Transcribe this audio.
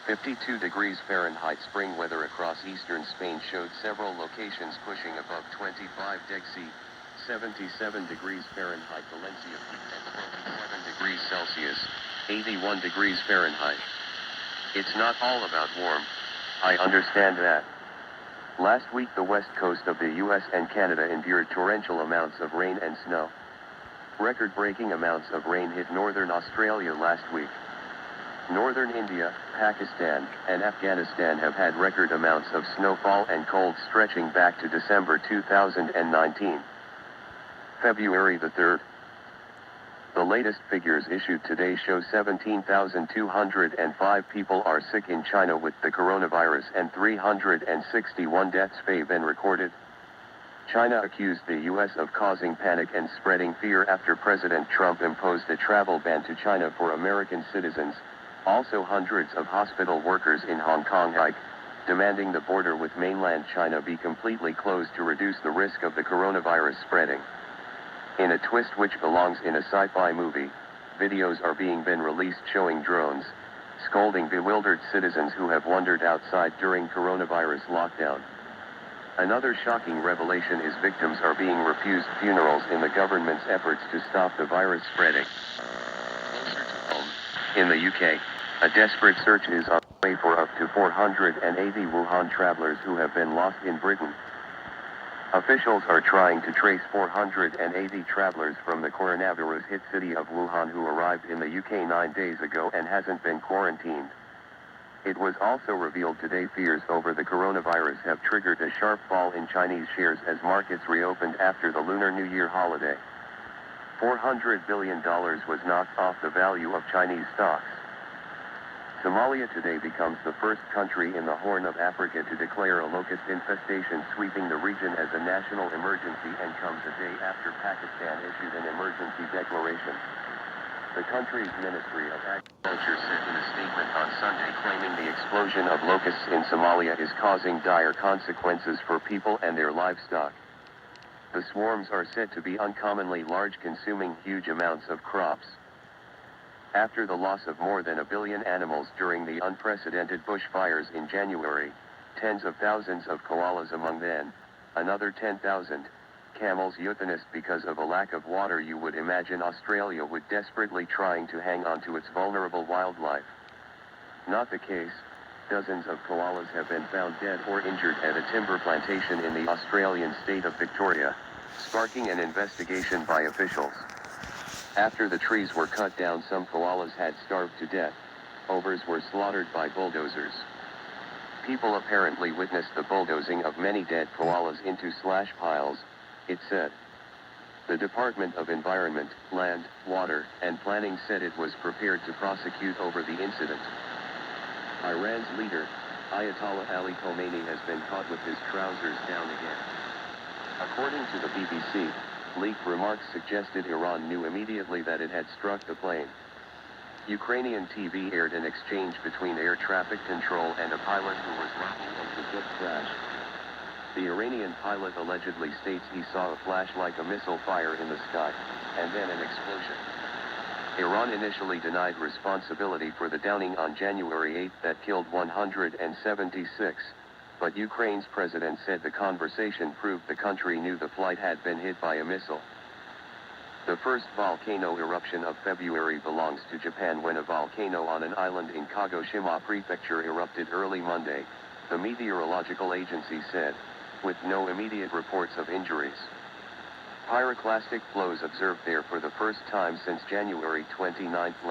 52 degrees Fahrenheit spring weather across eastern Spain showed several locations pushing above 25 degrees C, 77 degrees Fahrenheit Valencia peaked at 27 degrees Celsius, 81 degrees Fahrenheit. It's not all about warm, I understand that. Last week the west coast of the US and Canada endured torrential amounts of rain and snow. Record-breaking amounts of rain hit northern Australia last week. Northern India, Pakistan, and Afghanistan have had record amounts of snowfall and cold stretching back to December 2019. February the 3rd. The latest figures issued today show 17,205 people are sick in China with the coronavirus and 361 deaths have been recorded. China accused the U.S. of causing panic and spreading fear after President Trump imposed a travel ban to China for American citizens. Also, hundreds of hospital workers in Hong Kong hike, demanding the border with mainland China be completely closed to reduce the risk of the coronavirus spreading. In a twist which belongs in a sci-fi movie, videos are being released showing drones scolding bewildered citizens who have wandered outside during coronavirus lockdown. Another shocking revelation is victims are being refused funerals in the government's efforts to stop the virus spreading. In the UK, a desperate search is underway for up to 480 Wuhan travelers who have been lost in Britain. Officials are trying to trace 480 travelers from the coronavirus-hit city of Wuhan who arrived in the UK 9 days ago and hasn't been quarantined. It was also revealed today fears over the coronavirus have triggered a sharp fall in Chinese shares as markets reopened after the Lunar New Year holiday. $400 billion was knocked off the value of Chinese stocks. Somalia today becomes the first country in the Horn of Africa to declare a locust infestation sweeping the region as a national emergency and comes a day after Pakistan issued an emergency declaration. The country's Ministry of Agriculture said in a statement on Sunday claiming the explosion of locusts in Somalia is causing dire consequences for people and their livestock. The swarms are said to be uncommonly large, consuming huge amounts of crops. After the loss of more than 1 billion animals during the unprecedented bushfires in January, tens of thousands of koalas among them, another 10,000, camels euthanized because of a lack of water, you would imagine Australia would desperately trying to hang on to its vulnerable wildlife. Not the case. Dozens of koalas have been found dead or injured at a timber plantation in the Australian state of Victoria, sparking an investigation by officials. After the trees were cut down, some koalas had starved to death. Others were slaughtered by bulldozers. People apparently witnessed the bulldozing of many dead koalas into slash piles, it said. The Department of Environment, Land, Water, and Planning said it was prepared to prosecute over the incident. Iran's leader, Ayatollah Ali Khamenei, has been caught with his trousers down again. According to the BBC, leaked remarks suggested Iran knew immediately that it had struck the plane. Ukrainian TV aired an exchange between air traffic control and a pilot who was laughing as the jet crashed. The Iranian pilot allegedly states he saw a flash like a missile fire in the sky, and then an explosion. Iran initially denied responsibility for the downing on January 8 that killed 176, but Ukraine's president said the conversation proved the country knew the flight had been hit by a missile. The first volcano eruption of February belongs to Japan when a volcano on an island in Kagoshima Prefecture erupted early Monday, the meteorological agency said, with no immediate reports of injuries. Pyroclastic flows observed there for the first time since January 29 last